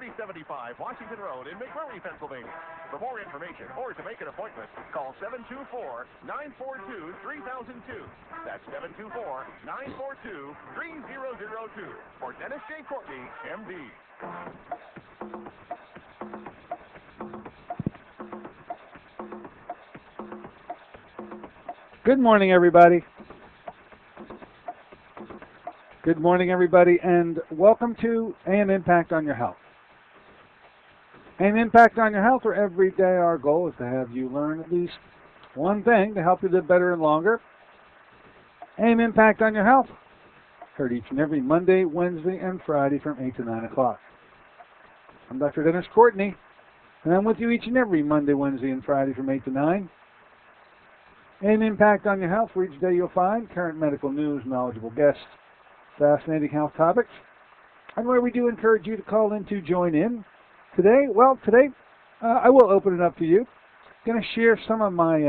3075 Washington Road in McMurray, Pennsylvania. For more information or to make an appointment, call 724-942-3002. That's 724-942-3002 for Dennis J. Courtney, MD. Good morning, everybody. Good morning, everybody, and welcome to AM Impact on Your Health. AM Impact on Your Health, where every day our goal is to have you learn at least one thing to help you live better and longer. AM Impact on Your Health, heard each and every Monday, Wednesday, and Friday from 8 to 9 o'clock. I'm Dr. Dennis Courtney, and I'm with you each and every Monday, Wednesday, and Friday from 8 to 9. AM Impact on Your Health, where each day you'll find current medical news, knowledgeable guests, fascinating health topics, and where we do encourage you to call in to join in. Today I will open it up to you. I'm going to share some of my,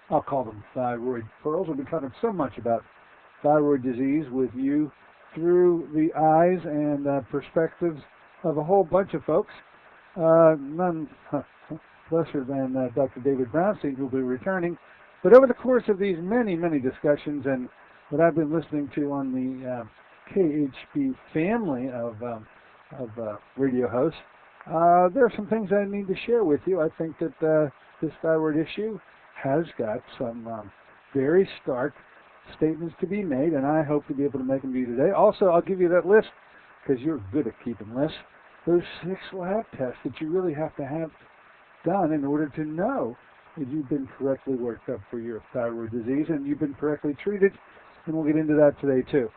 I'll call them thyroid pearls. We'll be talking so much about thyroid disease with you through the eyes and perspectives of a whole bunch of folks, none lesser than Dr. David Brownstein, who will be returning. But over the course of these many, many discussions and what I've been listening to on the KHB family of radio hosts, there are some things I need to share with you. I think that this thyroid issue has got some very stark statements to be made, and I hope to be able to make them to you today. Also, I'll give you that list, because you're good at keeping lists. Those 6 lab tests that you really have to have done in order to know that you've been correctly worked up for your thyroid disease and you've been correctly treated. And we'll get into that today, too.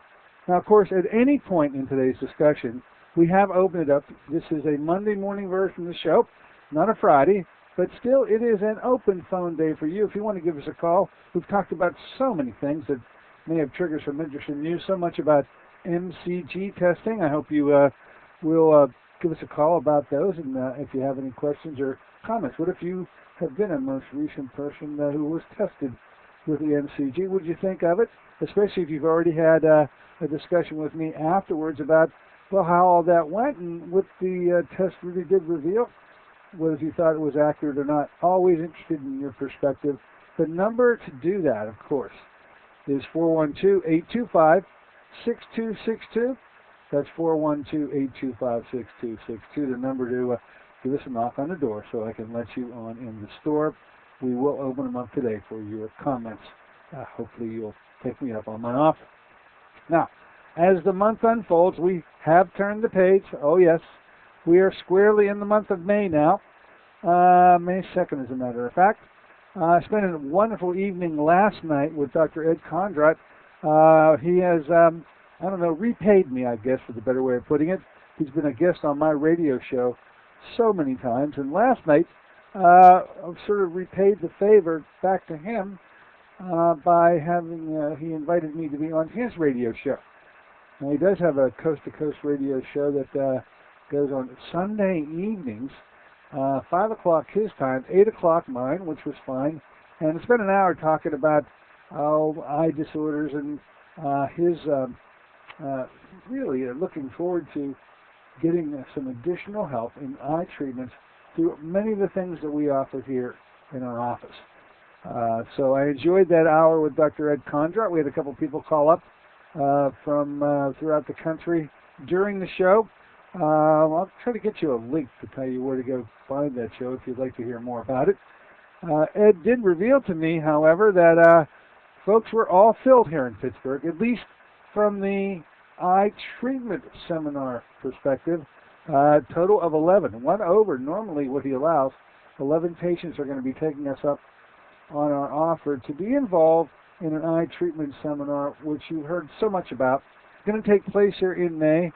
Now, of course, at any point in today's discussion, we have opened it up. This is a Monday morning version of the show, not a Friday, but still it is an open phone day for you. If you want to give us a call, we've talked about so many things that may have triggered some interest in you, so much about MCG testing. I hope you will give us a call about those, and if you have any questions or comments. What if you have been a most recent person who was tested with the MCG? What did you think of it? Especially if you've already had a discussion with me afterwards about, well, how all that went and what the test really did reveal, whether you thought it was accurate or not. Always interested in your perspective. The number to do that, of course, is 412-825-6262. That's 412-825-6262, the number to give us a knock on the door so I can let you on in the store. We will open them up today for your comments. Hopefully you'll take me up on my offer. Now, as the month unfolds, we have turned the page. Oh, yes, we are squarely in the month of May now. May 2nd, as a matter of fact. I spent a wonderful evening last night with Dr. Ed Kondrot. He has, repaid me, I guess, is the better way of putting it. He's been a guest on my radio show so many times, and last night I've sort of repaid the favor back to him by having, he invited me to be on his radio show. Now, he does have a coast-to-coast radio show that goes on Sunday evenings, 5 o'clock his time, 8 o'clock mine, which was fine. And I spent an hour talking about eye disorders and his really looking forward to getting some additional help in eye treatments through many of the things that we offer here in our office. So I enjoyed that hour with Dr. Ed Kondrot. We had a couple people call up from throughout the country during the show. I'll try to get you a link to tell you where to go find that show if you'd like to hear more about it. Ed did reveal to me, however, that folks were all filled here in Pittsburgh, at least from the eye treatment seminar perspective. Total of 11, one over normally what he allows. 11 patients are going to be taking us up on our offer to be involved in an eye treatment seminar, which you heard so much about. It's going to take place here in May.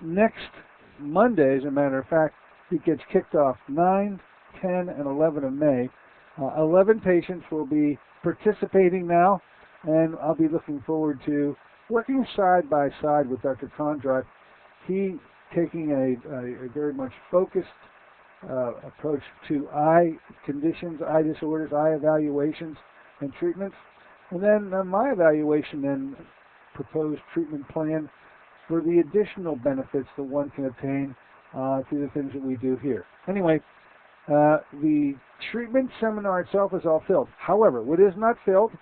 Next Monday, as a matter of fact, it gets kicked off 9, 10, and 11 of May. 11 patients will be participating now, and I'll be looking forward to working side by side with Dr. Kondrot. He taking a very much focused approach to eye conditions, eye disorders, eye evaluations, and treatments. And then my evaluation and proposed treatment plan for the additional benefits that one can obtain through the things that we do here. Anyway, the treatment seminar itself is all filled. However, what is not filled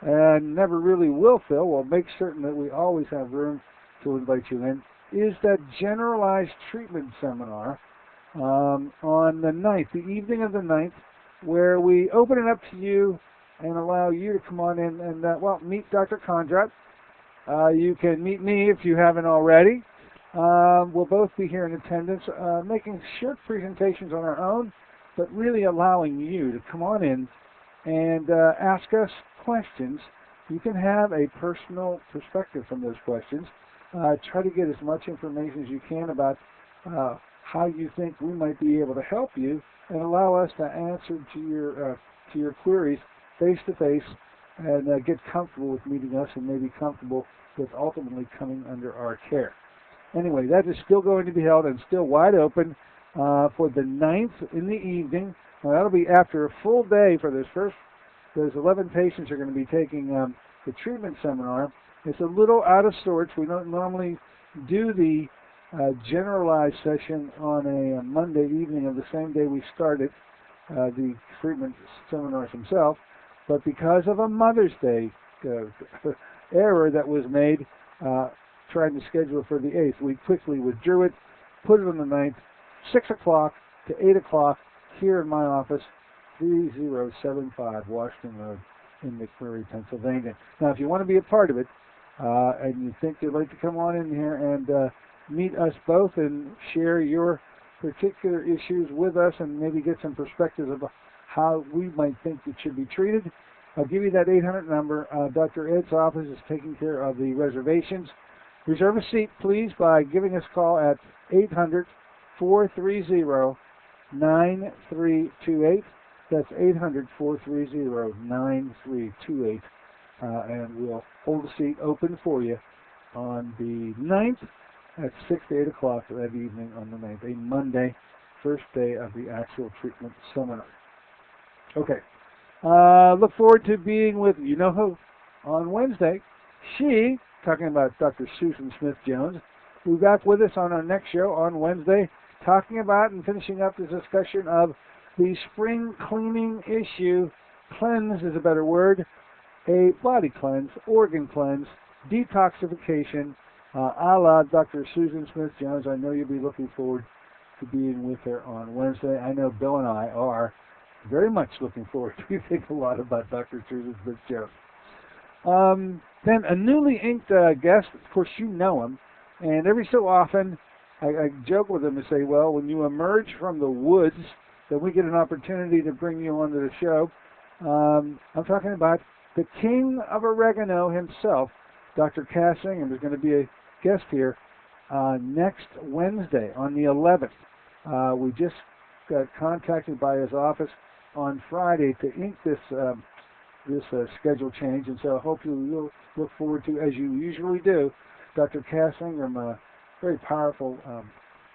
and never really will fill, we'll make certain that we always have room to invite you in, is that generalized treatment seminar on the 9th, the evening of the 9th, where we open it up to you and allow you to come on in and, meet Dr. Kondrat. You can meet me if you haven't already. We'll both be here in attendance, making short presentations on our own, but really allowing you to come on in and ask us questions. You can have a personal perspective from those questions. Try to get as much information as you can about how you think we might be able to help you, and allow us to answer to your queries face to face, and get comfortable with meeting us, and maybe comfortable with ultimately coming under our care. Anyway, that is still going to be held and still wide open for the 9th in the evening. Now, that'll be after a full day for those 11 patients are going to be taking the treatment seminar. It's a little out of sorts. We don't normally do the generalized session on a Monday evening of the same day we started the treatment seminars themselves, but because of a Mother's Day error that was made trying to schedule it for the 8th, we quickly withdrew it, put it on the 9th, 6 o'clock to 8 o'clock here in my office, 3075 Washington Road in McMurray, Pennsylvania. Now, if you want to be a part of it, and you think you'd like to come on in here and meet us both and share your particular issues with us and maybe get some perspectives of how we might think it should be treated, I'll give you that 800 number. Dr. Ed's office is taking care of the reservations. Reserve a seat, please, by giving us a call at 800-430-9328. That's 800-430-9328. And we'll hold the seat open for you on the 9th at 6 to 8 o'clock that evening on the 9th, a Monday, first day of the actual treatment seminar. Okay. Look forward to being with you know who on Wednesday. She, talking about Dr. Susan Smith-Jones, will be back with us on our next show on Wednesday, talking about and finishing up this discussion of the spring cleaning issue. Cleanse is a better word. A body cleanse, organ cleanse, detoxification, a la Dr. Susan Smith-Jones. I know you'll be looking forward to being with her on Wednesday. I know Bill and I are very much looking forward to. We think a lot about Dr. Susan Smith-Jones. Then a newly inked guest, of course you know him, and every so often I joke with him and say, well, when you emerge from the woods, then we get an opportunity to bring you onto the show. I'm talking about the king of oregano himself, Dr. Cass Ingham, is going to be a guest here next Wednesday on the 11th. We just got contacted by his office on Friday to ink this schedule change, and so I hope you'll look forward to, as you usually do, Dr. Cass Ingham, a very powerful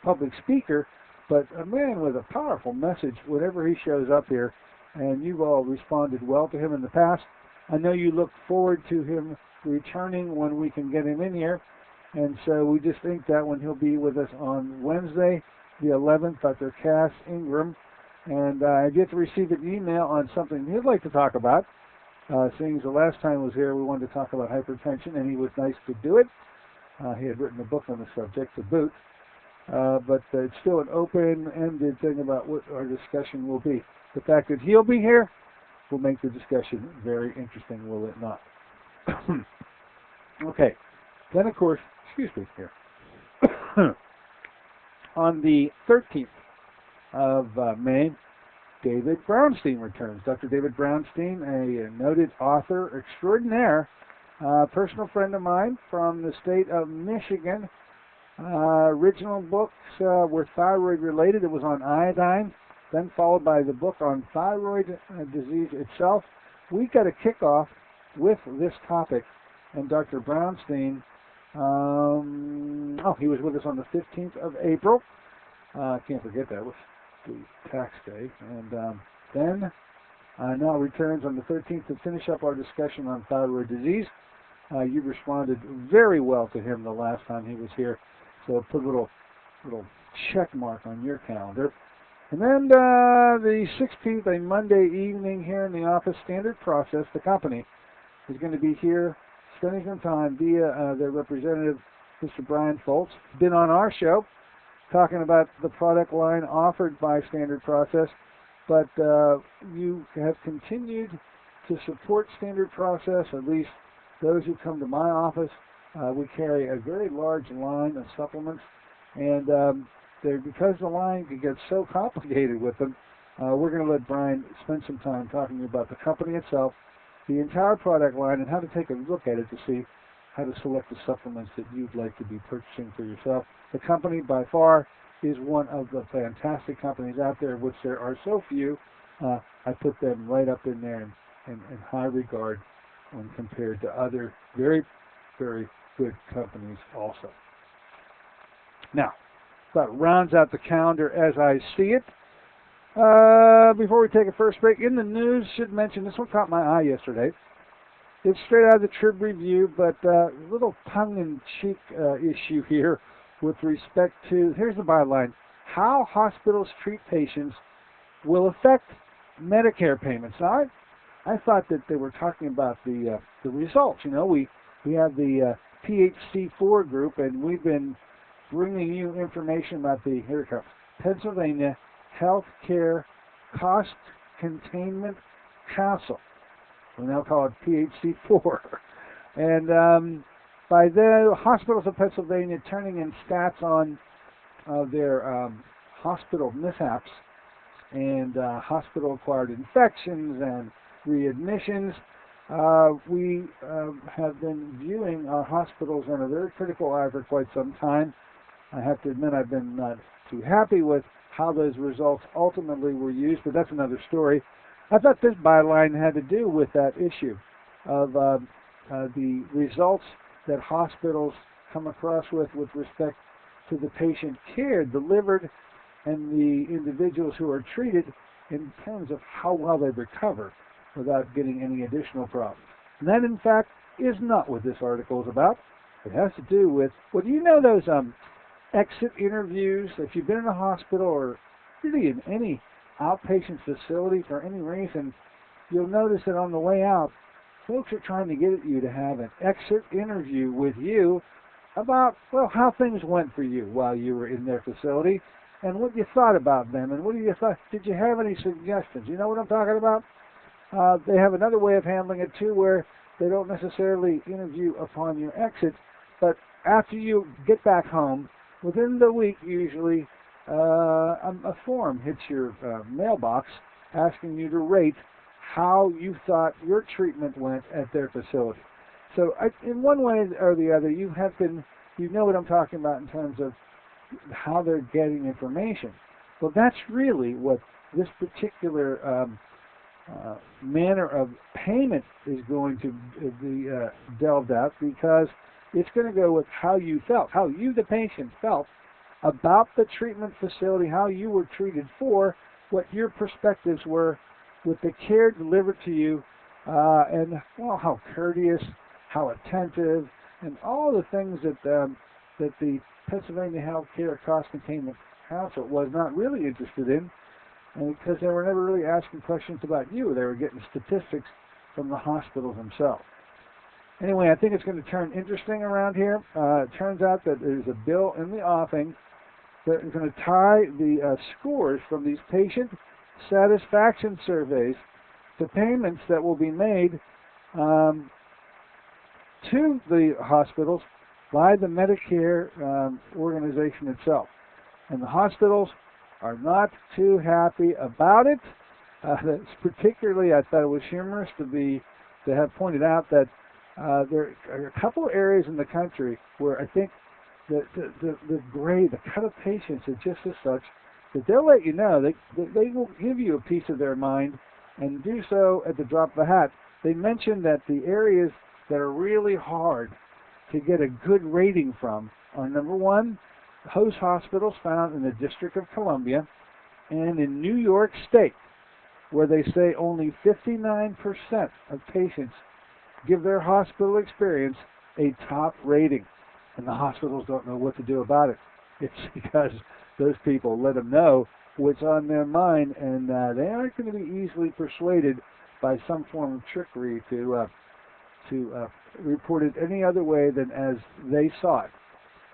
public speaker, but a man with a powerful message whenever he shows up here, and you've all responded well to him in the past. I know you look forward to him returning when we can get him in here, and so we just think that when he'll be with us on Wednesday, the 11th, Dr. Cass Ingham, and I've yet to receive an email on something he'd like to talk about. Seeing as the last time he was here, we wanted to talk about hypertension, and he was nice to do it. He had written a book on the subject to boot, but it's still an open-ended thing about what our discussion will be. The fact that he'll be here will make the discussion very interesting, will it not? Okay. Then, of course, excuse me here. On the 13th of May, David Brownstein returns. Dr. David Brownstein, a noted author extraordinaire, personal friend of mine from the state of Michigan. Original books were thyroid related. It was on iodine, then followed by the book on thyroid disease itself. We got a kickoff with this topic, and Dr. Brownstein, he was with us on the 15th of April. I can't forget that was the tax day. And then now returns on the 13th to finish up our discussion on thyroid disease. You responded very well to him the last time he was here, so put a little check mark on your calendar. And then the 16th, a Monday evening here in the office, Standard Process, the company, is going to be here spending some time via their representative, Mr. Brian Foltz. Been on our show talking about the product line offered by Standard Process, but you have continued to support Standard Process, at least those who come to my office. We carry a very large line of supplements, and because the line can get so complicated with them, we're going to let Brian spend some time talking about the company itself, the entire product line, and how to take a look at it to see how to select the supplements that you'd like to be purchasing for yourself. The company, by far, is one of the fantastic companies out there, which there are so few. I put them right up in there in high regard when compared to other very, very good companies also. Now, that rounds out the calendar as I see it. Before we take a first break, in the news, should mention, this one caught my eye yesterday. It's straight out of the Trib Review, but a little tongue-in-cheek issue here with respect to, here's the byline, how hospitals treat patients will affect Medicare payments. Now, I thought that they were talking about the results. You know, we have the PHC4 group, and we've been bringing you information about the, here it comes, Pennsylvania Healthcare Cost Containment Council. We now call it PHC4. And by the hospitals of Pennsylvania turning in stats on their hospital mishaps and hospital-acquired infections and readmissions, we have been viewing our hospitals in a very critical eye for quite some time. I have to admit I've been not too happy with how those results ultimately were used, but that's another story. I thought this byline had to do with that issue of the results that hospitals come across with respect to the patient care delivered and the individuals who are treated in terms of how well they recover without getting any additional problems. And that, in fact, is not what this article is about. It has to do with, well, do you know those exit interviews? If you've been in a hospital or really in any outpatient facility for any reason, you'll notice that on the way out, folks are trying to get you to have an exit interview with you about, well, how things went for you while you were in their facility and what you thought about them and what you thought. Did you have any suggestions? You know what I'm talking about? They have another way of handling it too, where they don't necessarily interview upon your exit, but after you get back home, within the week usually, a form hits your mailbox asking you to rate how you thought your treatment went at their facility. So in one way or the other, you know what I'm talking about in terms of how they're getting information. Well, that's really what this particular manner of payment is going to be delved out, because it's going to go with how you felt, how you, the patient, felt about the treatment facility, how you were treated for, what your perspectives were with the care delivered to you, and well, how courteous, how attentive, and all the things that the Pennsylvania Healthcare Cost Containment Council was not really interested in, and because they were never really asking questions about you. They were getting statistics from the hospitals themselves. Anyway, I think it's going to turn interesting around here. It turns out that there's a bill in the offing that is going to tie the scores from these patient satisfaction surveys to payments that will be made to the hospitals by the Medicare organization itself. And the hospitals are not too happy about it. That's particularly, I thought it was humorous to have pointed out that there are a couple of areas in the country where I think that the grade, the cut of patients is just as such that they'll let you know, they will give you a piece of their mind and do so at the drop of a hat. They mentioned that the areas that are really hard to get a good rating from are, number one, those hospitals found in the District of Columbia and in New York State, where they say only 59% of patients give their hospital experience a top rating, and the hospitals don't know what to do about it. It's because those people, let them know what's on their mind, and they aren't going to be easily persuaded by some form of trickery to report it any other way than as they saw it.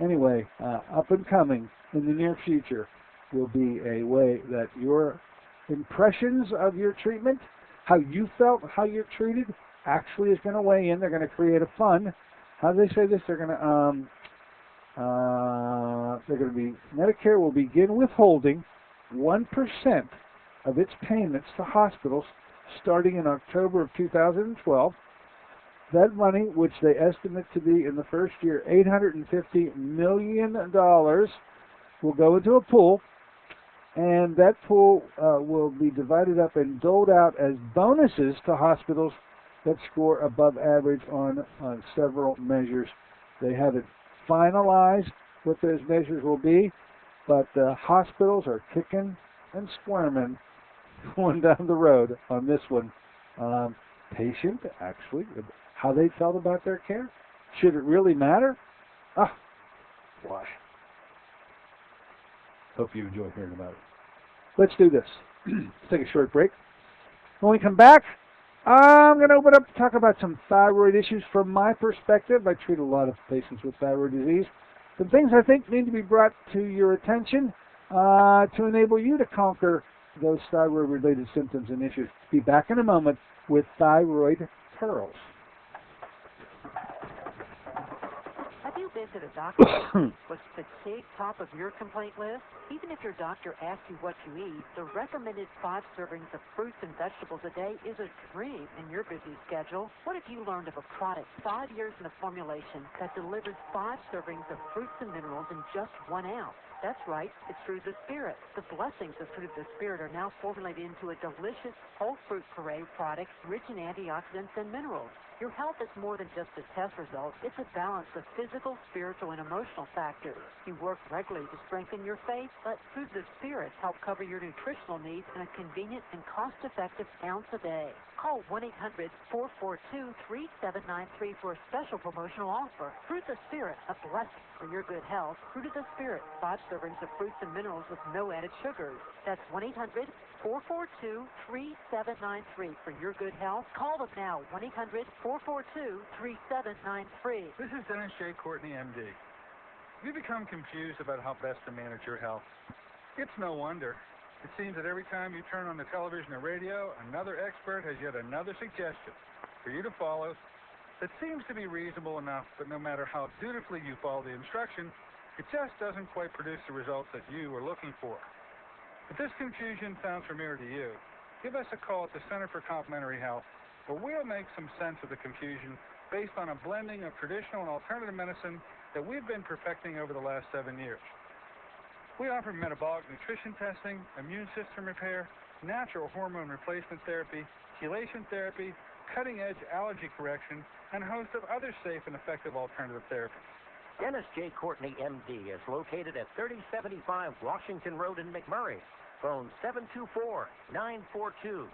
Anyway, up and coming in the near future will be a way that your impressions of your treatment, how you felt, how you're treated, actually is going to weigh in. They're going to create a fund. How do they say this? They're going to be, Medicare will begin withholding 1% of its payments to hospitals starting in October of 2012. That money, which they estimate to be in the first year $850 million, will go into a pool, and that pool will be divided up and doled out as bonuses to hospitals that score above average on several measures. They haven't finalized what those measures will be, but hospitals are kicking and squirming going down the road on this one. Patient, actually, how they felt about their care. Should it really matter? Why? Hope you enjoy hearing about it. Let's do this. Let's take a short break. When we come back, I'm going to open up to talk about some thyroid issues from my perspective. I treat a lot of patients with thyroid disease. Some things I think need to be brought to your attention to enable you to conquer those thyroid-related symptoms and issues. Be back in a moment with Thyroid Pearls. Have you been to the doctor? Was the big top of your complaint list? Even if your doctor asks you what you eat, the recommended 5 servings of fruits and vegetables a day is a dream in your busy schedule. What if you learned of a product 5 years in a formulation that delivers 5 servings of fruits and minerals in just 1 ounce? That's right, it's Fruit of the Spirit. The blessings of Fruit of the Spirit are now formulated into a delicious whole fruit puree product rich in antioxidants and minerals. Your health is more than just a test result. It's a balance of physical, spiritual, and emotional factors. You work regularly to strengthen your faith, but Fruit of the Spirit help cover your nutritional needs in a convenient and cost-effective ounce a day. Call 1-800-442-3793 for a special promotional offer. Fruit of the Spirit, a blessing for your good health. Fruit of the Spirit, 5 servings of fruits and minerals with no added sugars. That's 1-800-442-3793 for your good health. Call them now, 1-800-442-3793. This is Dennis J. Courtney, MD. Have you become confused about how best to manage your health? It's no wonder. It seems that every time you turn on the television or radio, another expert has yet another suggestion for you to follow that seems to be reasonable enough, but no matter how dutifully you follow the instruction, it just doesn't quite produce the results that you are looking for. If this confusion sounds familiar to you, give us a call at the Center for Complementary Health, where we'll make some sense of the confusion based on a blending of traditional and alternative medicine that we've been perfecting over the last 7 years. We offer metabolic nutrition testing, immune system repair, natural hormone replacement therapy, chelation therapy, cutting-edge allergy correction, and a host of other safe and effective alternative therapies. Dennis J. Courtney, MD, is located at 3075 Washington Road in McMurray. Phone 724-942-3002.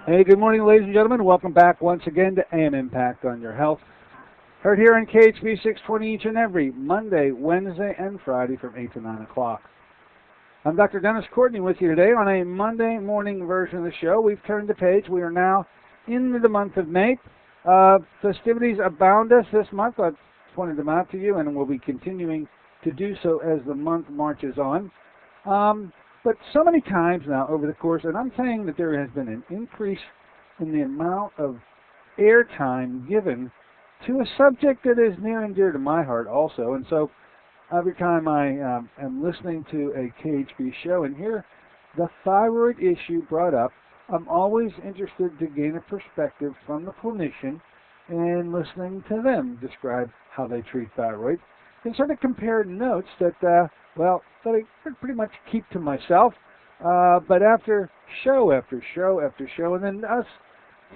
Hey, good morning, ladies and gentlemen. Welcome back once again to AM Impact on Your Health. Heard here on KHB 620 each and every Monday, Wednesday, and Friday from 8 to 9 o'clock. I'm Dr. Dennis Courtney with you today on a Monday morning version of the show. We've turned the page. We are now into the month of May. Festivities abound us this month. I've pointed them out to you, and we'll be continuing to do so as the month marches on. But so many times now over the course, and I'm saying that there has been an increase in the amount of airtime given to a subject that is near and dear to my heart also. And so every time I am listening to a KHB show and hear the thyroid issue brought up, I'm always interested to gain a perspective from the clinician and listening to them describe how they treat thyroid and sort of compare notes that that I pretty much keep to myself. But after show after show after show, and then us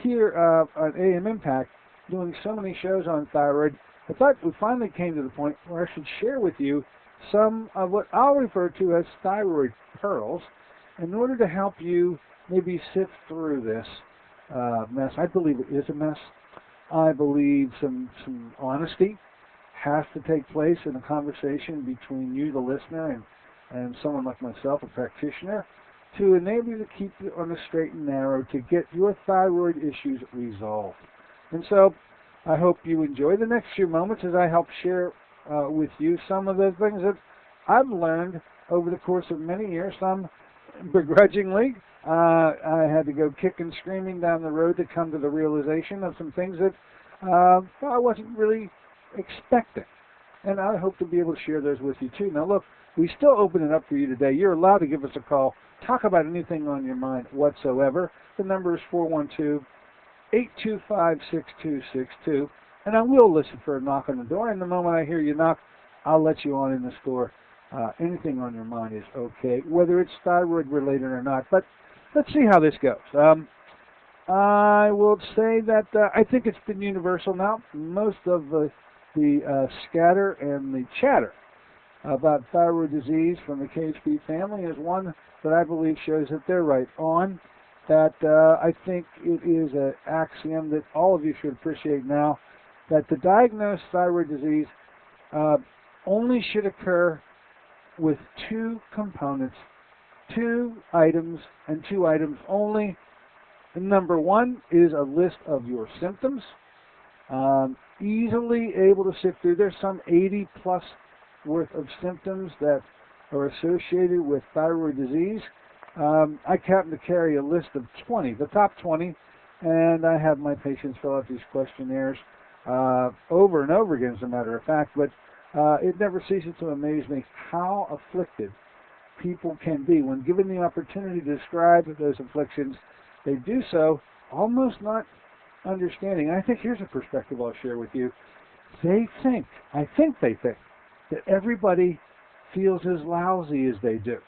here on AM Impact doing so many shows on thyroid, I thought we finally came to the point where I should share with you some of what I'll refer to as thyroid pearls in order to help you maybe sift through this mess. I believe it is a mess. I believe some honesty has to take place in a conversation between you, the listener, and someone like myself, a practitioner, to enable you to keep it on the straight and narrow to get your thyroid issues resolved. And so I hope you enjoy the next few moments as I help share with you some of the things that I've learned over the course of many years, some begrudgingly. I had to go kicking, screaming down the road to come to the realization of some things that I wasn't really expecting. And I hope to be able to share those with you too. Now look, we still open it up for you today. You're allowed to give us a call. Talk about anything on your mind whatsoever. The number is 412-825-6262. And I will listen for a knock on the door. And the moment I hear you knock, I'll let you on in the store. Anything on your mind is okay, whether it's thyroid related or not. But let's see how this goes. I will say that I think it's been universal now. Most of the scatter and the chatter about thyroid disease from the KHP family is one that I believe shows that they're right on. That I think it is an axiom that all of you should appreciate now, that the diagnosed thyroid disease only should occur with two components, two items, and two items only. And number one is a list of your symptoms. Easily able to sift through. There's some 80 plus worth of symptoms that are associated with thyroid disease. I happen to carry a list of 20, the top 20, and I have my patients fill out these questionnaires over and over again, as a matter of fact, but it never ceases to amaze me how afflicted people can be. When given the opportunity to describe those afflictions, they do so almost not understanding. And I think here's a perspective I'll share with you. I think they think that everybody feels as lousy as they do.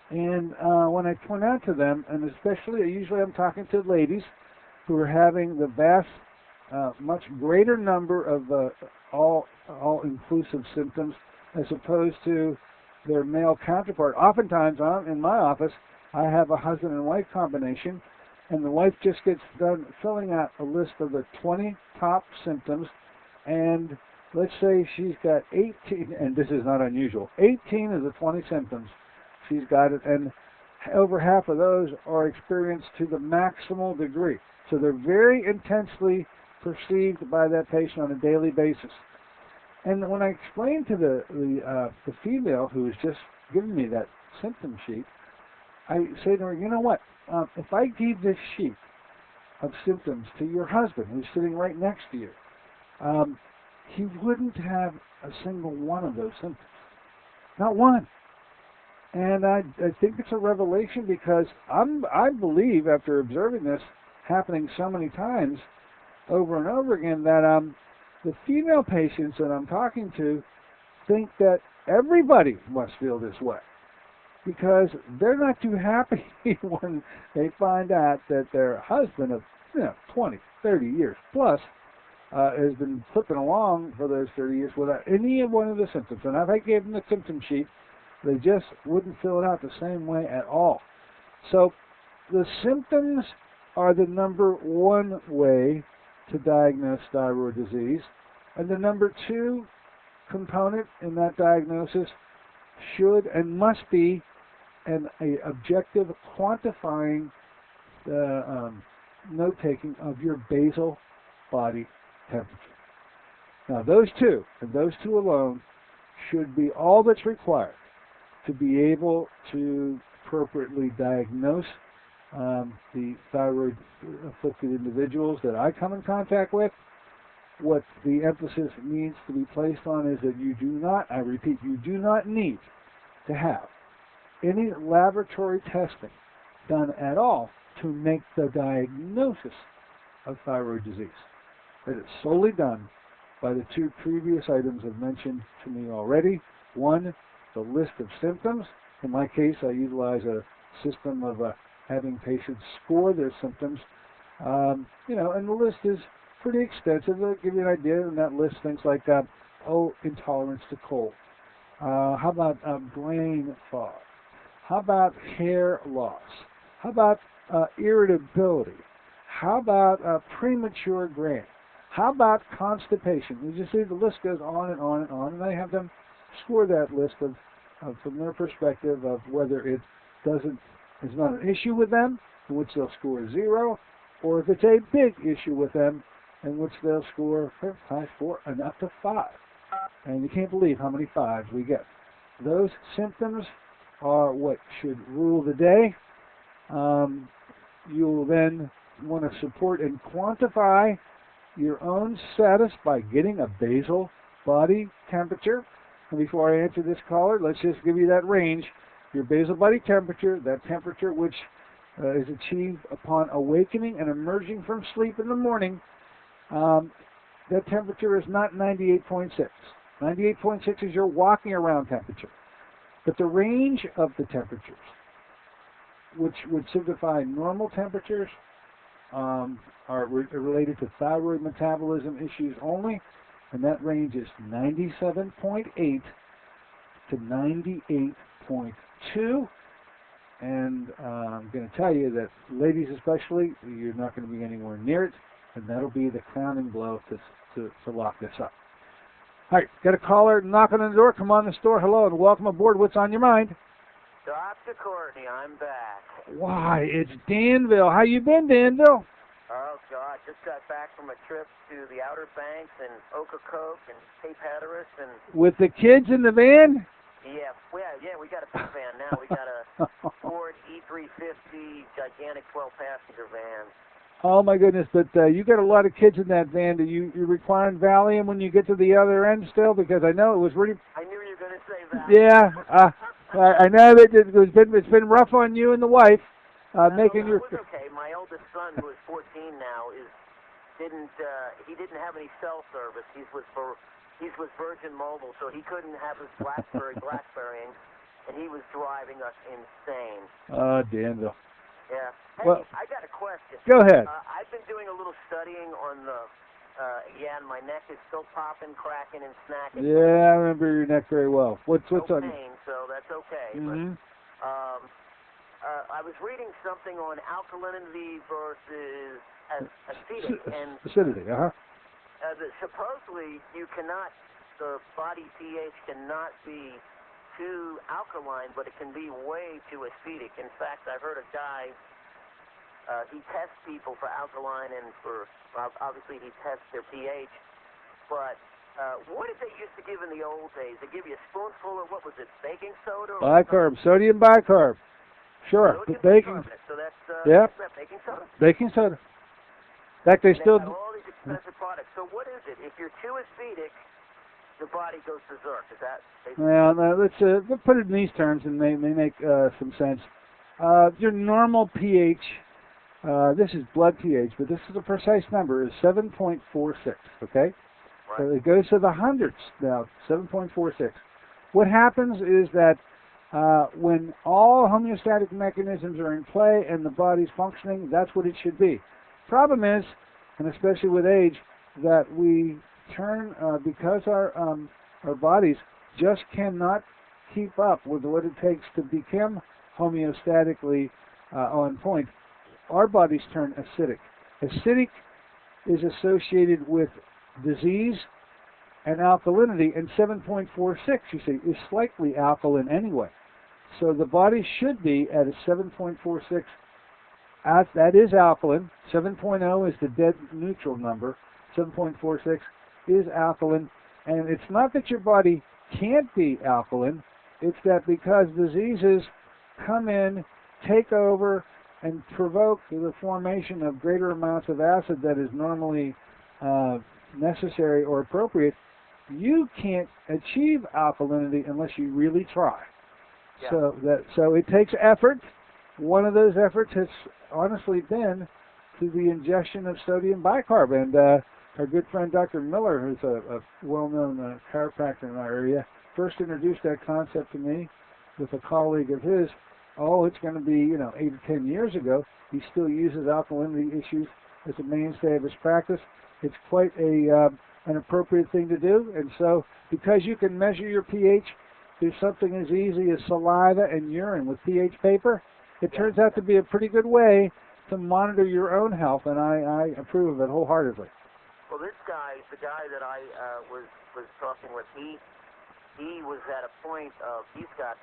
And when I point out to them, and especially usually I'm talking to ladies who are having the vast, much greater number of all-inclusive symptoms as opposed to their male counterpart. Oftentimes in my office, I have a husband and wife combination, and the wife just gets done filling out a list of the 20 top symptoms, and let's say she's got 18, and this is not unusual, 18 of the 20 symptoms. She's got it, and over half of those are experienced to the maximal degree. So they're very intensely perceived by that patient on a daily basis. And when I explain to the female who has just given me that symptom sheet, I say to her, you know what, if I gave this sheet of symptoms to your husband who's sitting right next to you, he wouldn't have a single one of those symptoms. Not one. And I think it's a revelation because I believe, after observing this happening so many times over and over again, that the female patients that I'm talking to think that everybody must feel this way, because they're not too happy when they find out that their husband of 20, 30 years plus has been flipping along for those 30 years without any of one of the symptoms. And if I gave them the symptom sheet, they just wouldn't fill it out the same way at all. So the symptoms are the number one way to diagnose thyroid disease. And the number two component in that diagnosis should and must be an objective quantifying the note-taking of your basal body temperature. Now those two, and those two alone, should be all that's required to be able to appropriately diagnose the thyroid-afflicted individuals that I come in contact with. What the emphasis needs to be placed on is that you do not, I repeat, you do not need to have any laboratory testing done at all to make the diagnosis of thyroid disease. That is solely done by the two previous items I've mentioned to me already. One, the list of symptoms. In my case, I utilize a system of having patients score their symptoms. And the list is pretty extensive. I'll give you an idea. In that list, things like, intolerance to cold, How about brain fog? How about hair loss? How about irritability? How about premature graying? How about constipation? You just see the list goes on and on and on, and I have them score that list of from their perspective of whether it is not an issue with them, in which they'll score 0, or if it's a big issue with them, in which they'll score 4 and up to 5. And you can't believe how many 5s we get. Those symptoms are what should rule the day. You'll then want to support and quantify your own status by getting a basal body temperature. And before I answer this caller, let's just give you that range. Your basal body temperature, that temperature which is achieved upon awakening and emerging from sleep in the morning, that temperature is not 98.6. 98.6 is your walking around temperature. But the range of the temperatures, which would signify normal temperatures, are related to thyroid metabolism issues only, and that range is 97.8 to 98.2. And I'm going to tell you that, ladies especially, you're not going to be anywhere near it, and that'll be the crowning blow to lock this up. All right, got a caller knocking on the door. Come on the store. Hello, and welcome aboard. What's on your mind? Dr. Courtney, I'm back. Why, it's Danville. How you been, Danville? Oh, God, just got back from a trip to the Outer Banks and Ocracoke and Cape Hatteras and... With the kids in the van? Yeah, we got a big van now. We got a Ford E350 gigantic 12-passenger van. Oh, my goodness, but you got a lot of kids in that van. Do you requiring Valium when you get to the other end still? Because I know it was really... I knew you were going to say that. Yeah, I know that it's been rough on you and the wife. Making your... It was okay. My oldest son, who is 14 now, didn't have any cell service. He's with Virgin Mobile, so he couldn't have his BlackBerrying, and he was driving us insane. Danville. Yeah. Hey, well, I got a question. Go ahead. I've been doing a little studying on the, and my neck is still popping, cracking, and snacking. Yeah, I remember your neck very well. What's on? Pain, so that's okay. Mm-hmm. But, I was reading something on alkalinity versus acidic, and acidity. supposedly the body pH cannot be too alkaline, but it can be way too acidic. In fact, I've heard a guy, he tests people for alkaline and obviously he tests their pH, but what did they used to give in the old days? They give you a spoonful of, what was it, baking soda? Bicarb, sodium bicarb. Sure, baking. So that's baking soda? Baking soda. In fact, they still... all these expensive products. So what is it? If you're too acidic, the body goes berserk. Is that... Well, let's put it in these terms, and they make some sense. Your normal pH, this is blood pH, but this is a precise number, is 7.46, okay? Right. So it goes to the hundreds now, 7.46. What happens is that when all homeostatic mechanisms are in play and the body's functioning, that's what it should be. Problem is, and especially with age, that we turn, because our bodies just cannot keep up with what it takes to become homeostatically on point, our bodies turn acidic. Acidic is associated with disease and alkalinity, and 7.46, you see, is slightly alkaline anyway. So the body should be at a 7.46. That is alkaline. 7.0 is the dead neutral number. 7.46 is alkaline. And it's not that your body can't be alkaline. It's that because diseases come in, take over, and provoke the formation of greater amounts of acid that is normally necessary or appropriate, you can't achieve alkalinity unless you really try. Yeah. So it takes effort. One of those efforts has honestly been to the ingestion of sodium bicarb. And our good friend Dr. Miller, who's a well-known chiropractor in our area, first introduced that concept to me with a colleague of his. Oh, it's going to be 8 or 10 years ago. He still uses alkalinity issues as a mainstay of his practice. It's quite an appropriate thing to do. And so because you can measure your pH is something as easy as saliva and urine with pH paper. It turns out to be a pretty good way to monitor your own health, and I approve of it wholeheartedly. Well, this guy, the guy that I was talking with, he was at a point of, he's got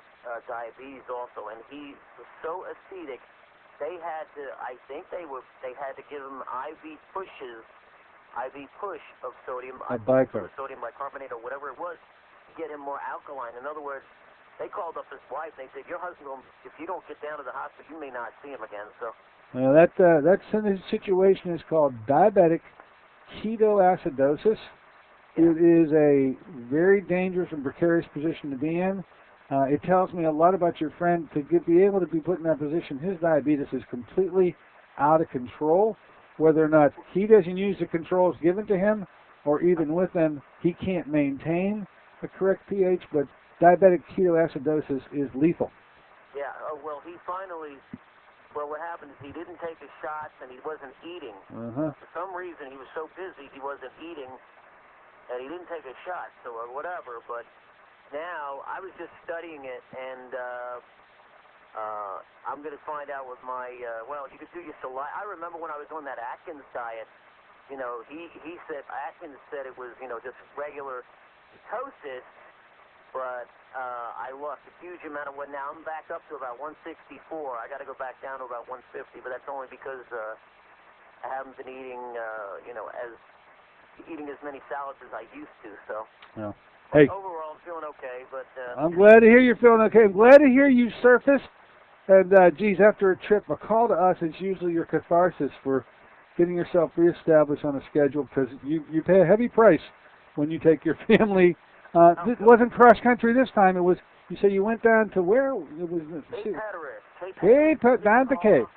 diabetes also, and he was so ascetic, they had to, I think they had to give him IV push of sodium, sodium bicarbonate or whatever it was, to get him more alkaline. In other words, they called up his wife and they said, your husband, if you don't get down to the hospital, you may not see him again. So. Well, that situation is called diabetic ketoacidosis. It is a very dangerous and precarious position to be in. It tells me a lot about your friend. To be able to be put in that position, his diabetes is completely out of control. Whether or not he doesn't use the controls given to him, or even with them, he can't maintain a correct pH, but diabetic ketoacidosis is lethal. Yeah, well, what happened is he didn't take his shots and he wasn't eating. For some reason, he was so busy he wasn't eating, and he didn't take a shot, so whatever. But now, I was just studying it, and I'm going to find out with my, you could do your saliva. I remember when I was on that Atkins diet, he said, Atkins said it was, just regular ketosis, but I lost a huge amount of weight. Now I'm back up to about 164. I got to go back down to about 150, but that's only because I haven't been eating, eating as many salads as I used to. So. Yeah. Hey. Overall, I'm feeling okay, but. I'm glad to hear you're feeling okay. I'm glad to hear you surfaced. And geez, after a trip, a call to us is usually your catharsis for getting yourself reestablished on a schedule, because you pay a heavy price when you take your family. It wasn't cross country this time. It was, you say you went down to where? It was Cape Hatteras. Down to Cape.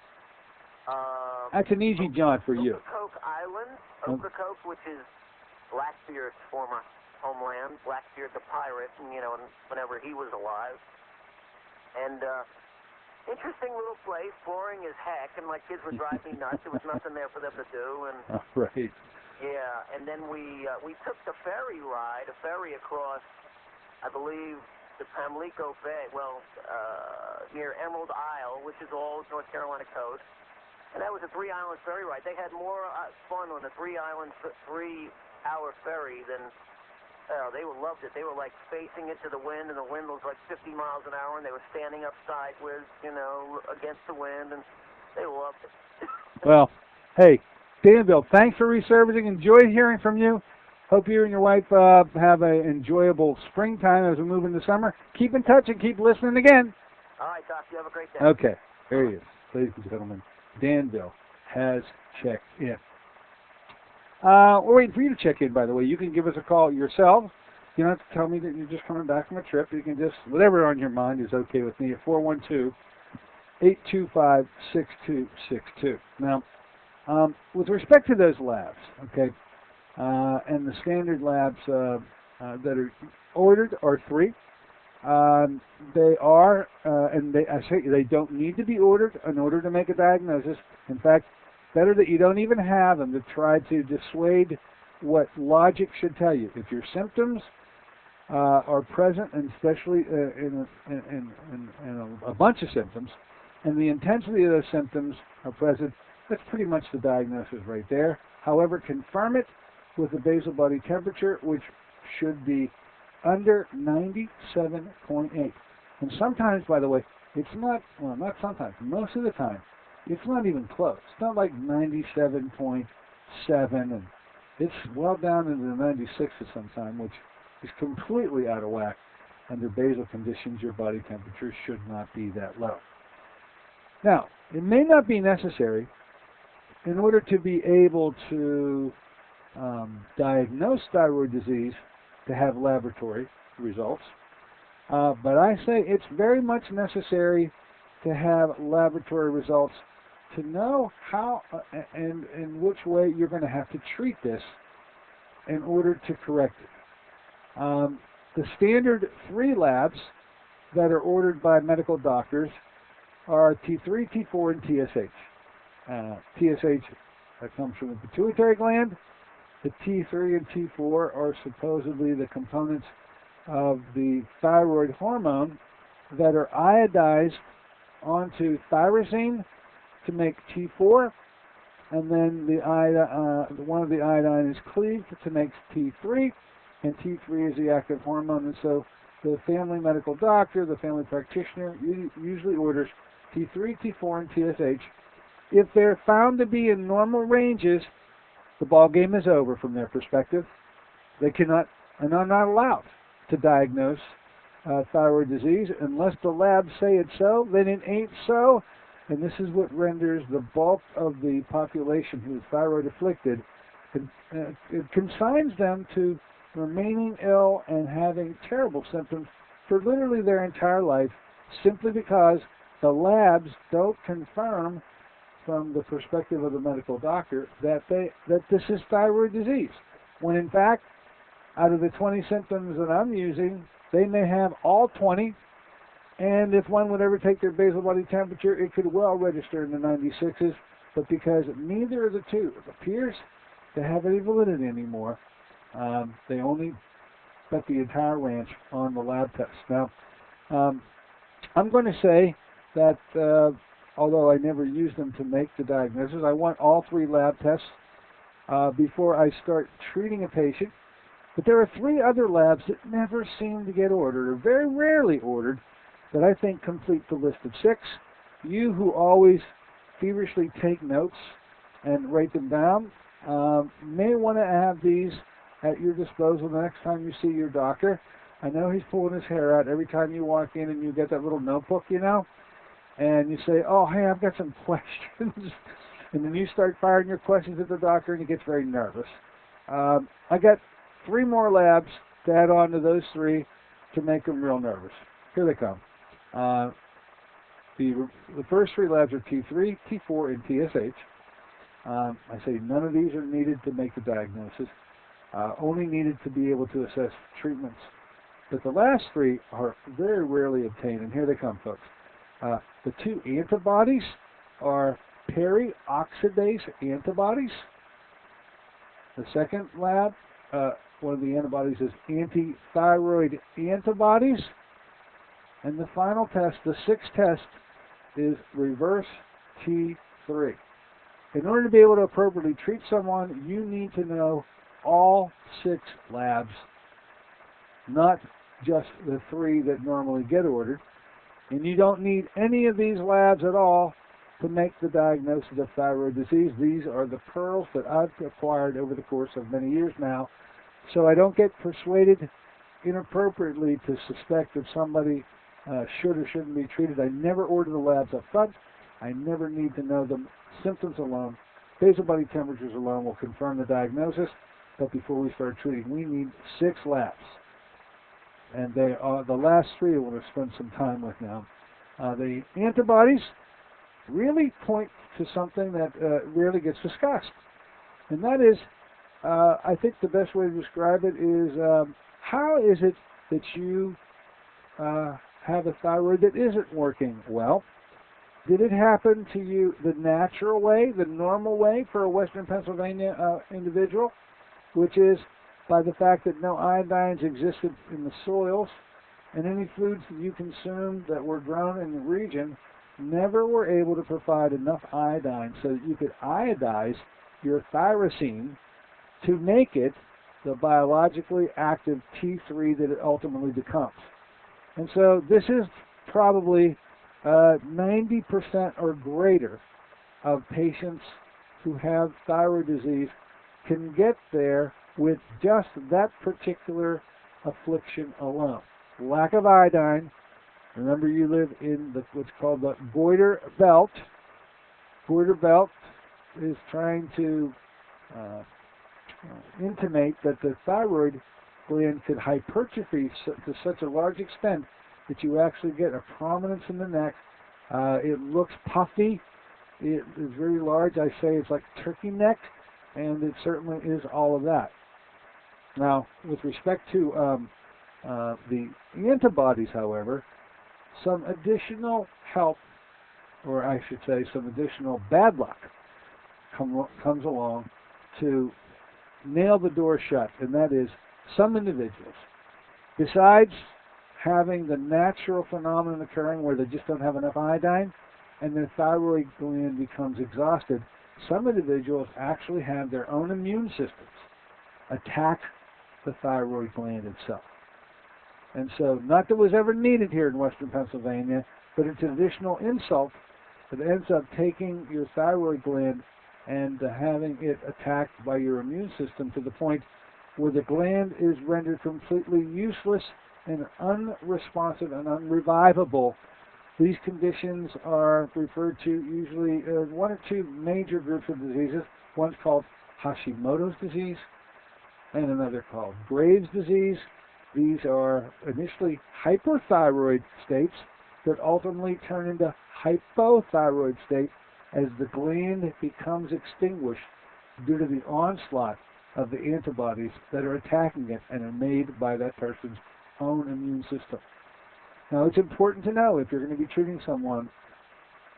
That's an easy jaunt for you. Ocracoke Island, Ocracoke, which is Blackbeard's former homeland. Blackbeard the pirate, and whenever he was alive. And interesting little place, boring as heck, and my kids would drive me nuts. There was nothing there for them to do, and. Right. Yeah, and then we took the ferry ride, a ferry across, I believe, the Pamlico Bay, near Emerald Isle, which is all North Carolina coast. And that was a 3-island ferry ride. They had more fun on the 3-hour ferry than, they loved it. They were like facing into the wind, and the wind was like 50 miles an hour, and they were standing up sideways, against the wind, and they loved it. Well, hey. Danville, thanks for resurfacing. Enjoyed hearing from you. Hope you and your wife have an enjoyable springtime as we move into summer. Keep in touch and keep listening again. All right, Doc. You have a great day. Okay. There he is. Ladies and gentlemen, Danville has checked in. We're waiting for you to check in, by the way. You can give us a call yourself. You don't have to tell me that you're just coming back from a trip. You can just, whatever on your mind is okay with me, at 412-825-6262. Now, with respect to those labs, okay, and the standard labs that are ordered are 3. They are, they don't need to be ordered in order to make a diagnosis. In fact, better that you don't even have them to try to dissuade what logic should tell you. If your symptoms are present, and especially in a bunch of symptoms, and the intensity of those symptoms are present, that's pretty much the diagnosis right there. However, confirm it with the basal body temperature, which should be under 97.8. And sometimes, by the way, it's not, well, not sometimes, most of the time, it's not even close. It's not like 97.7, and it's well down into the 96s sometime, which is completely out of whack. Under basal conditions, your body temperature should not be that low. Now, it may not be necessary in order to be able to diagnose thyroid disease to have laboratory results, but I say it's very much necessary to have laboratory results to know how and in which way you're going to have to treat this in order to correct it. The standard 3 labs that are ordered by medical doctors are T3, T4, and TSH. TSH that comes from the pituitary gland. The T3 and T4 are supposedly the components of the thyroid hormone that are iodized onto tyrosine to make T4, and then one of the iodine is cleaved to make T3, and T3 is the active hormone. And so the family medical doctor, the family practitioner, usually orders T3, T4, and TSH. If they're found to be in normal ranges, the ball game is over from their perspective. They cannot and are not allowed to diagnose thyroid disease unless the labs say it's so. Then it ain't so, and this is what renders the bulk of the population who is thyroid afflicted. It consigns them to remaining ill and having terrible symptoms for literally their entire life, simply because the labs don't confirm from the perspective of the medical doctor that this is thyroid disease, when in fact, out of the 20 symptoms that I'm using, they may have all 20, and if one would ever take their basal body temperature, it could well register in the 96s, but because neither of the two appears to have any validity anymore, they only bet the entire ranch on the lab test. Now, I'm going to say that although I never use them to make the diagnosis, I want all 3 lab tests before I start treating a patient. But there are 3 other labs that never seem to get ordered, or very rarely ordered, that I think complete the list of 6. You who always feverishly take notes and write them down may want to have these at your disposal the next time you see your doctor. I know he's pulling his hair out every time you walk in and you get that little notebook, you know, and you say, oh, hey, I've got some questions. And then you start firing your questions at the doctor and he gets very nervous. I got 3 more labs to add on to those 3 to make them real nervous. Here they come. The first 3 labs are T3, T4, and TSH. I say none of these are needed to make the diagnosis, only needed to be able to assess treatments. But the last 3 are very rarely obtained, and here they come, folks. The 2 antibodies are perioxidase antibodies. The second lab, one of the antibodies is anti-thyroid antibodies. And the final test, the 6th test, is reverse T3. In order to be able to appropriately treat someone, you need to know all 6 labs, not just the 3 that normally get ordered. And you don't need any of these labs at all to make the diagnosis of thyroid disease. These are the pearls that I've acquired over the course of many years now, so I don't get persuaded inappropriately to suspect that somebody should or shouldn't be treated. I never order the labs up front. I never need to know them. Symptoms alone, basal body temperatures alone will confirm the diagnosis, but before we start treating, we need 6 labs. And they are the last 3 I want to spend some time with now. The antibodies really point to something that rarely gets discussed. And that is, I think the best way to describe it is, how is it that you have a thyroid that isn't working well? Did it happen to you the natural way, the normal way for a Western Pennsylvania individual, which is by the fact that no iodines existed in the soils, and any foods that you consumed that were grown in the region never were able to provide enough iodine so that you could iodize your tyrosine to make it the biologically active T3 that it ultimately becomes. And so this is probably 90% or greater of patients who have thyroid disease can get there with just that particular affliction alone. Lack of iodine. Remember, you live in what's called the goiter belt. Goiter belt is trying to intimate that the thyroid gland could hypertrophy to such a large extent that you actually get a prominence in the neck. It looks puffy. It is very large. I say it's like turkey neck, and it certainly is all of that. Now, with respect to the antibodies, however, some additional help, or I should say some additional bad luck, comes along to nail the door shut, and that is some individuals Besides having the natural phenomenon occurring where they just don't have enough iodine and their thyroid gland becomes exhausted, some individuals actually have their own immune systems attack the thyroid gland itself. And so, not that it was ever needed here in Western Pennsylvania, but it's an additional insult that ends up taking your thyroid gland and having it attacked by your immune system to the point where the gland is rendered completely useless and unresponsive and unrevivable. These conditions are referred to usually in one or two major groups of diseases. One's called Hashimoto's disease and another called Graves' disease. These are initially hyperthyroid states that ultimately turn into hypothyroid states as the gland becomes extinguished due to the onslaught of the antibodies that are attacking it and are made by that person's own immune system. Now, it's important to know if you're going to be treating someone,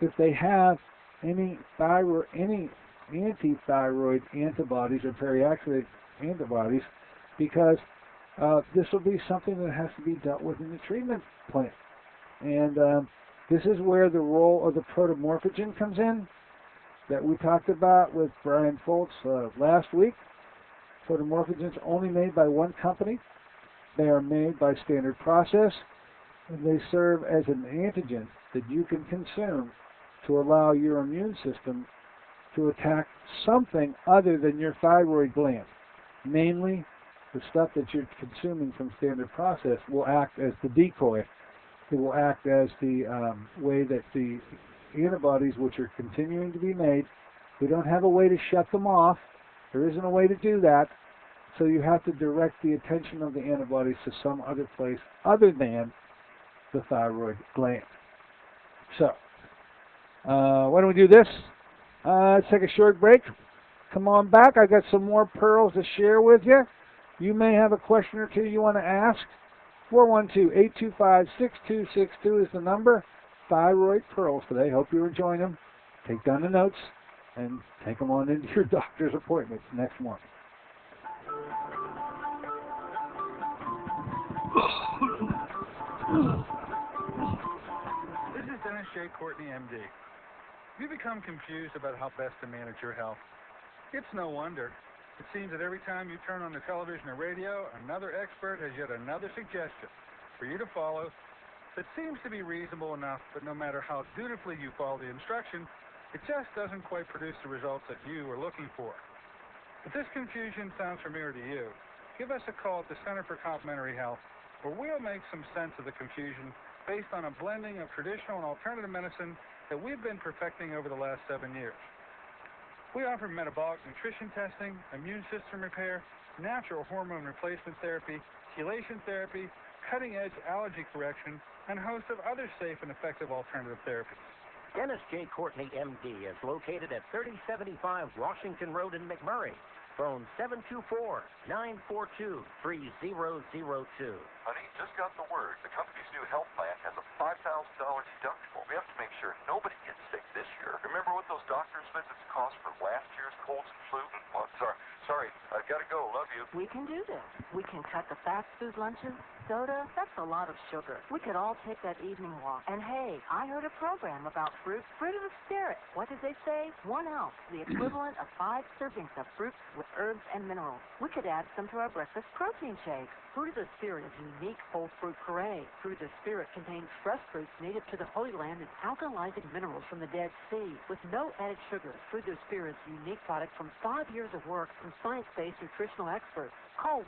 if they have any anti-thyroid antibodies or periactive antibodies, because this will be something that has to be dealt with in the treatment plan. And this is where the role of the protomorphogen comes in that we talked about with Brian Foltz last week. Protomorphogens only made by one company. They are made by standard process, and they serve as an antigen that you can consume to allow your immune system to attack something other than your thyroid gland. Mainly, the stuff that you're consuming from standard process will act as the decoy. It will act as the way that the antibodies, which are continuing to be made, we don't have a way to shut them off. There isn't a way to do that. So you have to direct the attention of the antibodies to some other place other than the thyroid gland. So, why don't we do this? Let's take a short break. Come on back. I got some more pearls to share with you. You may have a question or two you want to ask. 412-825-6262 is the number. Thyroid pearls today. Hope you're enjoying them. Take down the notes and take them on into your doctor's appointments next month. This is Dennis J. Courtney, MD. Have you become confused about how best to manage your health? It's no wonder. It seems that every time you turn on the television or radio, another expert has yet another suggestion for you to follow that seems to be reasonable enough, but no matter how dutifully you follow the instruction, it just doesn't quite produce the results that you are looking for. If this confusion sounds familiar to you, give us a call at the Center for Complementary Health, where we'll make some sense of the confusion based on a blending of traditional and alternative medicine that we've been perfecting over the last 7 years. We offer metabolic nutrition testing, immune system repair, natural hormone replacement therapy, chelation therapy, cutting-edge allergy correction, and a host of other safe and effective alternative therapies. Dennis J. Courtney, MD, is located at 3075 Washington Road in McMurray. Phone 724-942-3002. Honey, just got the word. The company's new health plan has a $5,000 deductible. We have to make sure nobody gets sick this year. Remember what those doctor's visits cost for last year's colds and flu? Oh, sorry, I've got to go. Love you. We can do this. We can cut the fast food lunches. Soda, that's a lot of sugar. We could all take that evening walk. And hey, I heard a program about fruit of the spirit. What did they say? 1 ounce, the equivalent of 5 servings of fruit with herbs and minerals. We could add some to our breakfast protein shake. Fruit of the Spirit is a unique whole fruit puree. Fruit of the Spirit contains fresh fruits native to the Holy Land and alkalizing minerals from the Dead Sea with no added sugar. Fruit of the Spirit is a unique product from 5 years of work from science-based nutritional experts. Call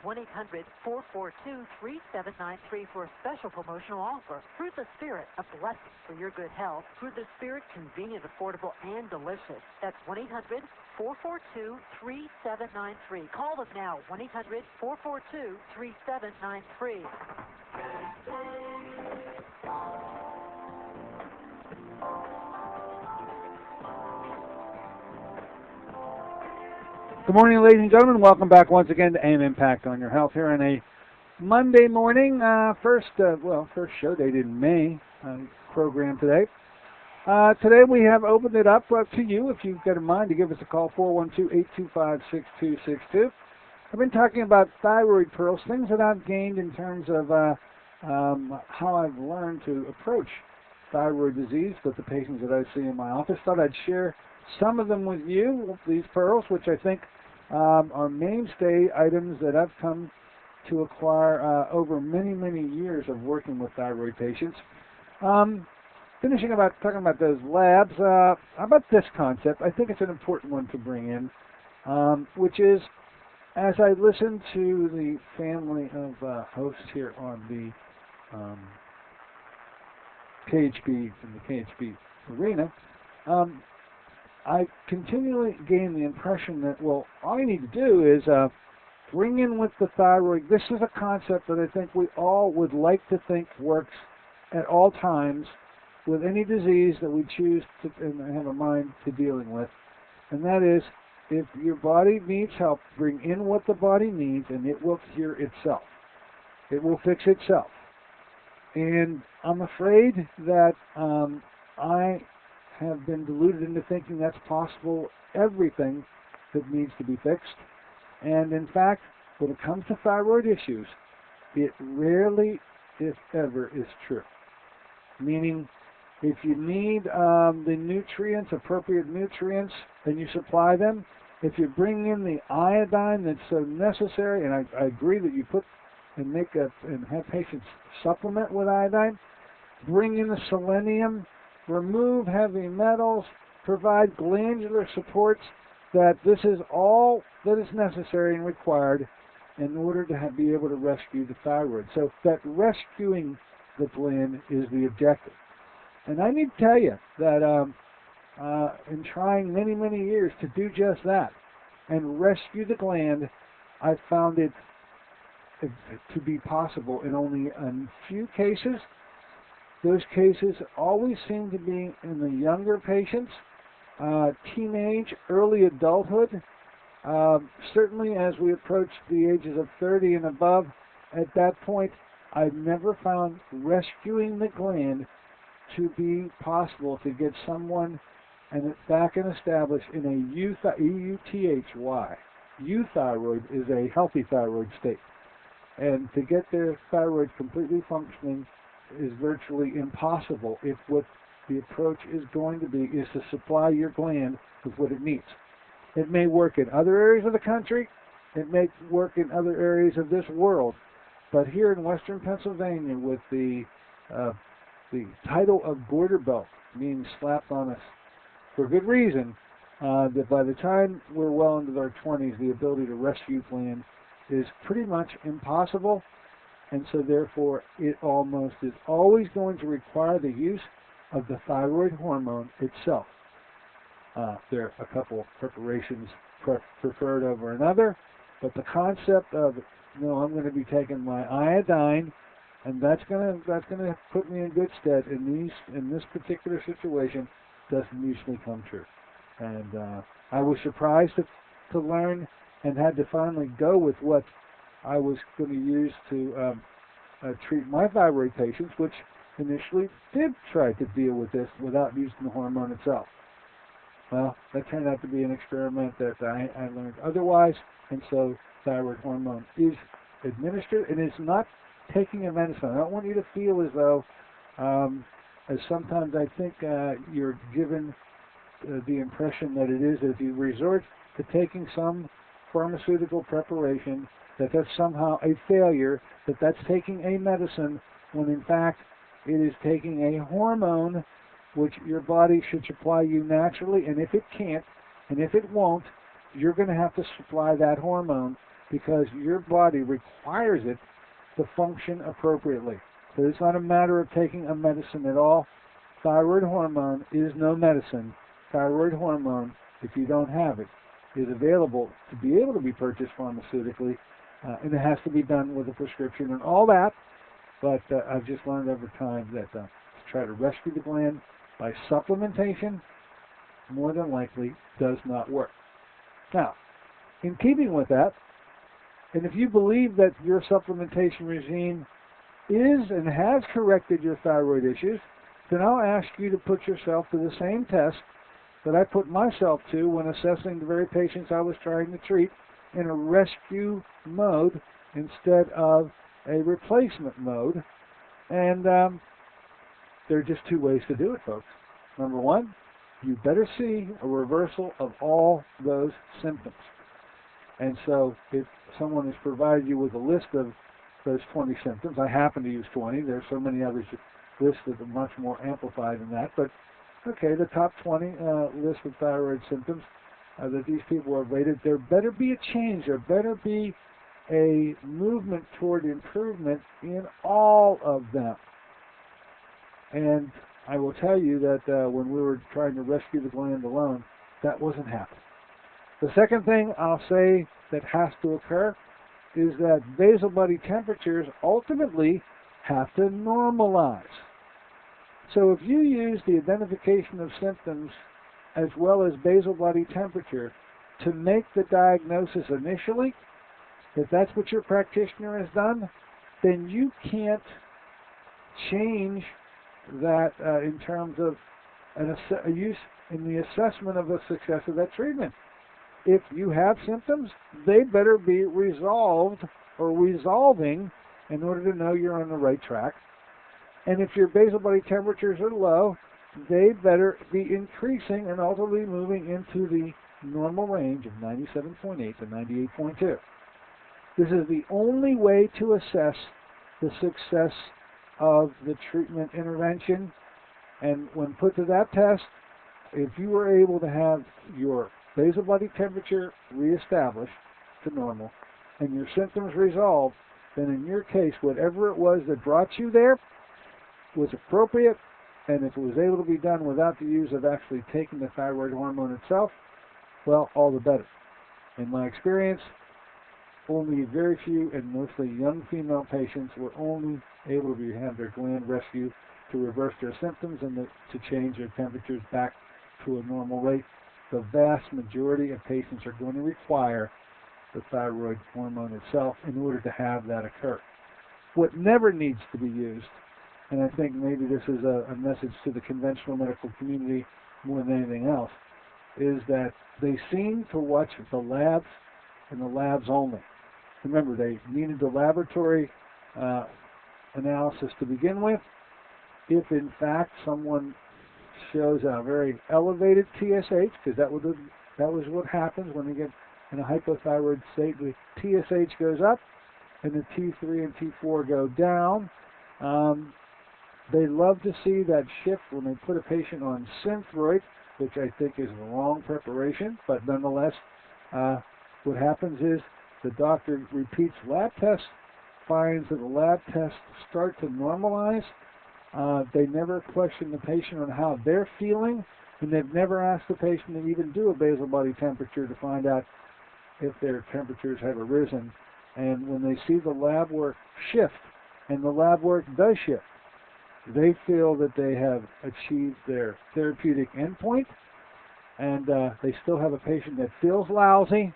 1-800-442-3793 for a special promotional offer. Fruit of the Spirit, a blessing for your good health. Fruit of the Spirit, convenient, affordable, and delicious. That's 1-800-442-3793. Call them now, 1-800-442-3793. Good morning, ladies and gentlemen. Welcome back once again to AM Impact on Your Health here on a Monday morning. First show date in May program today. Today we have opened it up to you if you've got a mind to give us a call, 412-825-6262. I've been talking about thyroid pearls, things that I've gained in terms of how I've learned to approach thyroid disease with the patients that I see in my office. Thought I'd share some of them with you, these pearls, which I think are mainstay items that I've come to acquire over many, many years of working with thyroid patients. Talking about those labs, how about this concept? I think it's an important one to bring in, which is, as I listen to the family of hosts here on the KHB, in the KHB arena, I continually gain the impression that, well, all you need to do is bring in with the thyroid. This is a concept that I think we all would like to think works at all times with any disease that we choose to and have a mind to dealing with. And that is, if your body needs help, bring in what the body needs and it will cure itself. It will fix itself. And I'm afraid that I have been deluded into thinking that's possible, everything that needs to be fixed. And in fact, when it comes to thyroid issues, it rarely, if ever, is true. Meaning, if you need the nutrients, appropriate nutrients, and you supply them, if you bring in the iodine that's so necessary, and I agree that you put and have patients supplement with iodine, bring in the selenium, remove heavy metals, provide glandular supports, that this is all that is necessary and required in order to be able to rescue the thyroid. So that rescuing the gland is the objective. And I need to tell you that in trying many, many years to do just that and rescue the gland, I found it to be possible in only a few cases. Those cases always seem to be in the younger patients, teenage, early adulthood. Certainly as we approach the ages of 30 and above, at that point, I've never found rescuing the gland to be possible to get someone and it's back and established in a euthy. Euthyroid is a healthy thyroid state. And to get their thyroid completely functioning is virtually impossible if what the approach is going to be is to supply your gland with what it needs. It may work in other areas of the country, it may work in other areas of this world, but here in western Pennsylvania with the title of border belt being slapped on us for good reason, that by the time we're well into our 20s, the ability to rescue gland is pretty much impossible, and so therefore it almost is always going to require the use of the thyroid hormone itself. There are a couple preparations preferred over another, but the concept of, no, I'm going to be taking my iodine, and that's going to put me in good stead in this particular situation, doesn't usually come true. And I was surprised to learn and had to finally go with what I was going to use to treat my thyroid patients, which initially did try to deal with this without using the hormone itself. Well, that turned out to be an experiment that I learned otherwise, and so thyroid hormone is administered and it's not taking a medicine. I don't want you to feel as though, as sometimes I think you're given the impression that it is, that if you resort to taking some pharmaceutical preparation, that that's somehow a failure, that that's taking a medicine, when in fact it is taking a hormone which your body should supply you naturally, and if it can't, and if it won't, you're going to have to supply that hormone because your body requires it to function appropriately. So it's not a matter of taking a medicine at all. Thyroid hormone is no medicine. Thyroid hormone, if you don't have it, is available to be able to be purchased pharmaceutically, and it has to be done with a prescription and all that. But I've just learned over time that to try to rescue the gland by supplementation, more than likely, does not work. Now, in keeping with that, and if you believe that your supplementation regime is and has corrected your thyroid issues, then I'll ask you to put yourself to the same test that I put myself to when assessing the very patients I was trying to treat in a rescue mode instead of a replacement mode. And there are just two ways to do it, folks. Number one, you better see a reversal of all those symptoms. And so if someone has provided you with a list of those 20 symptoms, I happen to use 20. There are so many others lists that are much more amplified than that. But, okay, the top 20 list of thyroid symptoms that these people are rated, there better be a change. There better be a movement toward improvement in all of them. And I will tell you that when we were trying to rescue the gland alone, that wasn't happening. The second thing I'll say that has to occur is that basal body temperatures ultimately have to normalize. So if you use the identification of symptoms as well as basal body temperature to make the diagnosis initially, if that's what your practitioner has done, then you can't change that in terms of a use in the assessment of the success of that treatment. If you have symptoms, they better be resolved or resolving in order to know you're on the right track. And if your basal body temperatures are low, they better be increasing and ultimately moving into the normal range of 97.8 to 98.2. This is the only way to assess the success of the treatment intervention. And when put to that test, if you were able to have your basal body temperature reestablished to normal and your symptoms resolved, then in your case, whatever it was that brought you there was appropriate, and if it was able to be done without the use of actually taking the thyroid hormone itself, well, all the better. In my experience, only very few and mostly young female patients were only able to have their gland rescued to reverse their symptoms and to change their temperatures back to a normal rate. The vast majority of patients are going to require the thyroid hormone itself in order to have that occur. What never needs to be used, and I think maybe this is a message to the conventional medical community more than anything else, is that they seem to watch the labs and the labs only. Remember, they needed the laboratory analysis to begin with. If in fact someone shows a very elevated TSH, because that was what happens when you get in a hypothyroid state, the TSH goes up and the T3 and T4 go down. They love to see that shift when they put a patient on Thyroid, which I think is the wrong preparation, but nonetheless, what happens is the doctor repeats lab tests, finds that the lab tests start to normalize. They never question the patient on how they're feeling, and they've never asked the patient to even do a basal body temperature to find out if their temperatures have arisen. And when they see the lab work shift, and the lab work does shift, they feel that they have achieved their therapeutic endpoint, and they still have a patient that feels lousy,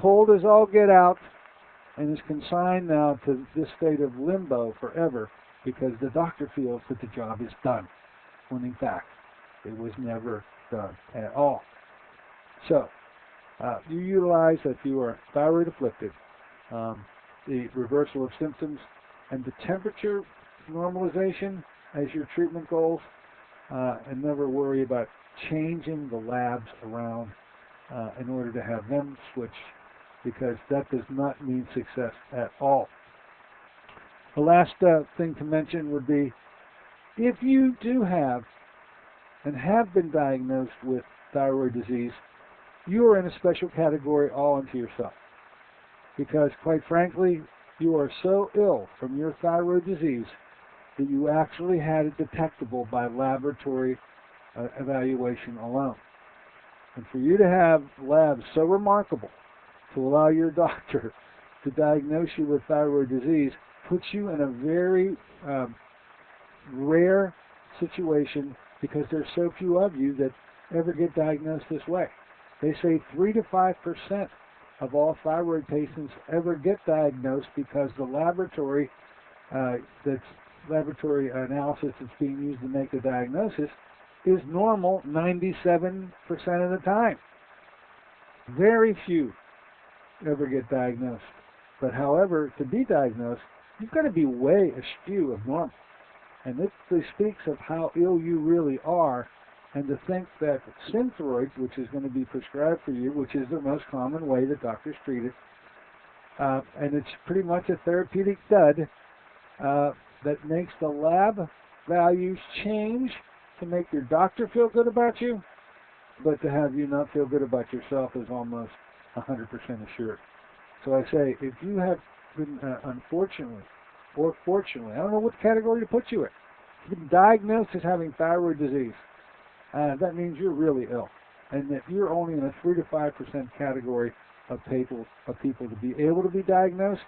cold as all get out, and is consigned now to this state of limbo forever because the doctor feels that the job is done, when in fact it was never done at all. So, you utilize, if you are thyroid afflicted, the reversal of symptoms and the temperature normalization as your treatment goals, and never worry about changing the labs around in order to have them switch, because that does not mean success at all. The last thing to mention would be, if you do have and have been diagnosed with thyroid disease, you are in a special category all unto yourself. Because quite frankly, you are so ill from your thyroid disease that you actually had it detectable by laboratory evaluation alone. And for you to have labs so remarkable to allow your doctor to diagnose you with thyroid disease puts you in a very rare situation, because there's so few of you that ever get diagnosed this way. They say 3 to 5% of all thyroid patients ever get diagnosed because the laboratory laboratory analysis that's being used to make the diagnosis is normal 97% of the time. Very few ever get diagnosed. But however, to be diagnosed, you've got to be way askew of normal. And this speaks of how ill you really are. And to think that Thyroid, which is going to be prescribed for you, which is the most common way that doctors treat it, and it's pretty much a therapeutic dud that makes the lab values change to make your doctor feel good about you, but to have you not feel good about yourself is almost 100% assured. So I say, if you have been, unfortunately, or fortunately, I don't know what category to put you in, you've been diagnosed as having thyroid disease, that means you're really ill, and that you're only in a 3 to 5% category of people to be able to be diagnosed,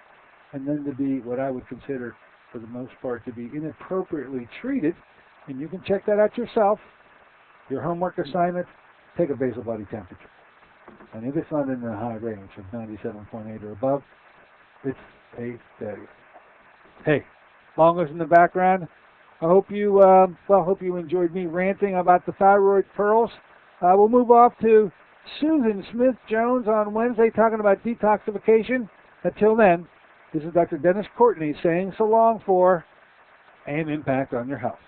and then to be what I would consider, for the most part, to be inappropriately treated. And you can check that out yourself. Your homework assignment: take a basal body temperature, and if it's not in the high range of 97.8 or above, it's a failure. Hey, Longo's in the background. I hope you enjoyed me ranting about the thyroid pearls. We'll move off to Susan Smith-Jones on Wednesday talking about detoxification. Until then, this is Dr. Dennis Courtney saying so long for An Impact on Your Health.